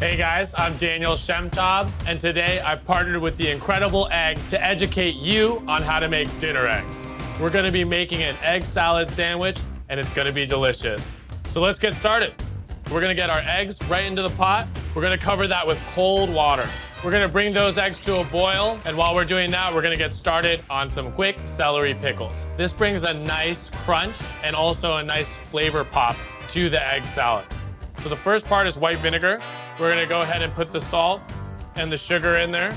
Hey guys, I'm Daniel Shemtob, and today I've partnered with the Incredible Egg to educate you on how to make dinner eggs. We're gonna be making an egg salad sandwich, and it's gonna be delicious. So let's get started. We're gonna get our eggs right into the pot. We're gonna cover that with cold water. We're gonna bring those eggs to a boil, and while we're doing that, we're gonna get started on some quick celery pickles. This brings a nice crunch and also a nice flavor pop to the egg salad. So the first part is white vinegar. We're gonna go ahead and put the salt and the sugar in there.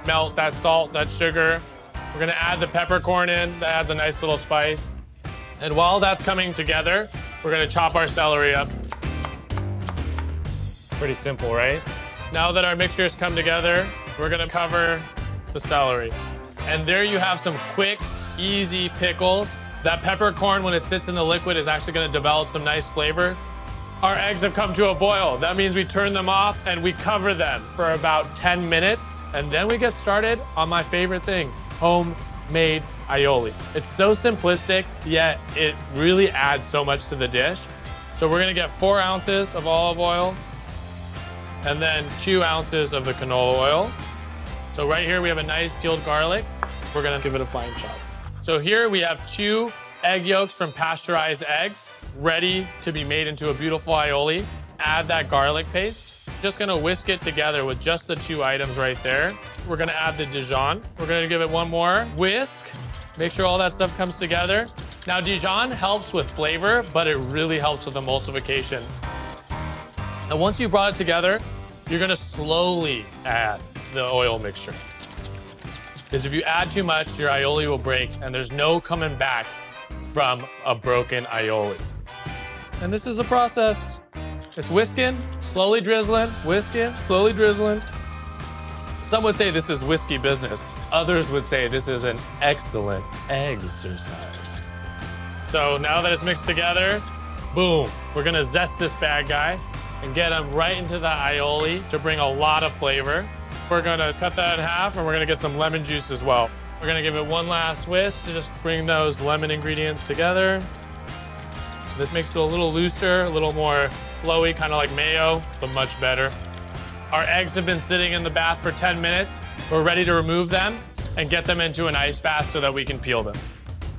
Melt that salt, that sugar. We're gonna add the peppercorn in. That adds a nice little spice. And while that's coming together, we're gonna chop our celery up. Pretty simple, right? Now that our mixtures come together, we're gonna cover the celery. And there you have some quick, easy pickles. That peppercorn, when it sits in the liquid, is actually gonna develop some nice flavor. Our eggs have come to a boil. That means we turn them off and we cover them for about 10 minutes. And then we get started on my favorite thing, homemade aioli. It's so simplistic, yet it really adds so much to the dish. So we're gonna get 4 ounces of olive oil and then 2 ounces of the canola oil. So right here we have a nice peeled garlic. We're gonna give it a fine chop. So here we have 2 egg yolks from pasteurized eggs, ready to be made into a beautiful aioli. Add that garlic paste. Just gonna whisk it together with just the 2 items right there. We're gonna add the Dijon. We're gonna give it one more whisk. Make sure all that stuff comes together. Now Dijon helps with flavor, but it really helps with emulsification. And once you brought it together, you're gonna slowly add the oil mixture. Because if you add too much, your aioli will break and there's no coming back from a broken aioli. And this is the process. It's whisking, slowly drizzling, whisking, slowly drizzling. Some would say this is whiskey business. Others would say this is an excellent exercise. So now that it's mixed together, boom, we're gonna zest this bad guy and get them right into the aioli to bring a lot of flavor. We're gonna cut that in half and we're gonna get some lemon juice as well. We're gonna give it one last whisk to just bring those lemon ingredients together. This makes it a little looser, a little more flowy, kind of like mayo, but much better. Our eggs have been sitting in the bath for 10 minutes. We're ready to remove them and get them into an ice bath so that we can peel them.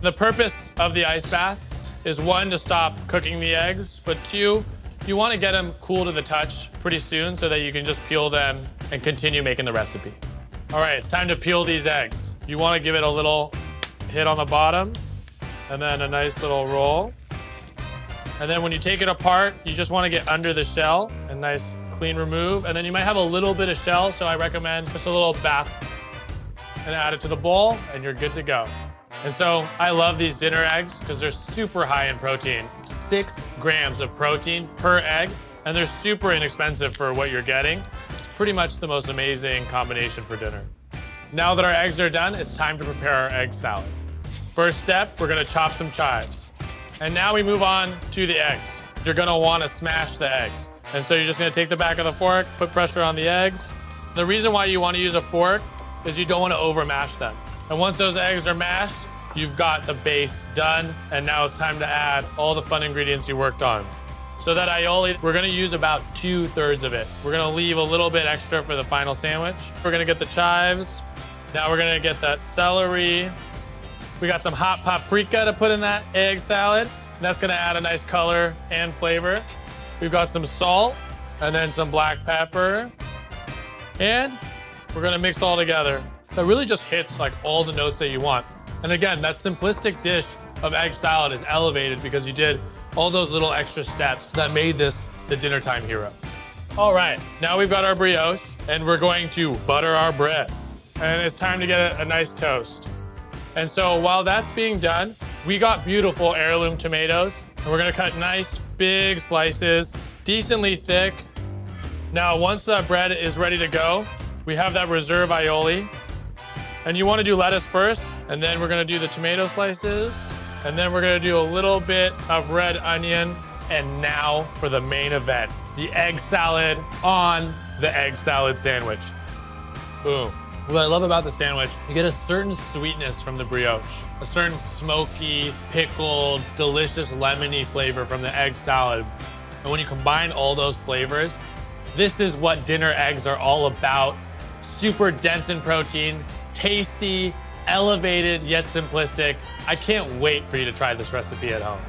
The purpose of the ice bath is 1, to stop cooking the eggs, but 2, you wanna get them cool to the touch pretty soon so that you can just peel them and continue making the recipe. All right, it's time to peel these eggs. You wanna give it a little hit on the bottom and then a nice little roll. And then when you take it apart, you just wanna get under the shell, a nice clean remove. And then you might have a little bit of shell, so I recommend just a little bath and add it to the bowl and you're good to go. And so I love these dinner eggs because they're super high in protein. 6 grams of protein per egg, and they're super inexpensive for what you're getting. It's pretty much the most amazing combination for dinner. Now that our eggs are done, it's time to prepare our egg salad. First step, we're gonna chop some chives. And now we move on to the eggs. You're gonna wanna smash the eggs. And so you're just gonna take the back of the fork, put pressure on the eggs. The reason why you wanna use a fork is you don't wanna over mash them. And once those eggs are mashed, you've got the base done. And now it's time to add all the fun ingredients you worked on. So that aioli, we're gonna use about 2/3 of it. We're gonna leave a little bit extra for the final sandwich. We're gonna get the chives. Now we're gonna get that celery. We got some hot paprika to put in that egg salad. That's gonna add a nice color and flavor. We've got some salt and then some black pepper. And we're gonna mix all together. That really just hits like all the notes that you want. And again, that simplistic dish of egg salad is elevated because you did all those little extra steps that made this the dinner time hero. All right, now we've got our brioche and we're going to butter our bread. And it's time to get a nice toast. And so while that's being done, we got beautiful heirloom tomatoes and we're gonna cut nice big slices, decently thick. Now, once that bread is ready to go, we have that reserve aioli. And you wanna do lettuce first, and then we're gonna do the tomato slices, and then we're gonna do a little bit of red onion. And now for the main event, the egg salad on the egg salad sandwich. Boom. What I love about the sandwich, you get a certain sweetness from the brioche, a certain smoky, pickled, delicious lemony flavor from the egg salad. And when you combine all those flavors, This is what dinner eggs are all about. Super dense in protein, tasty, elevated, yet simplistic. I can't wait for you to try this recipe at home.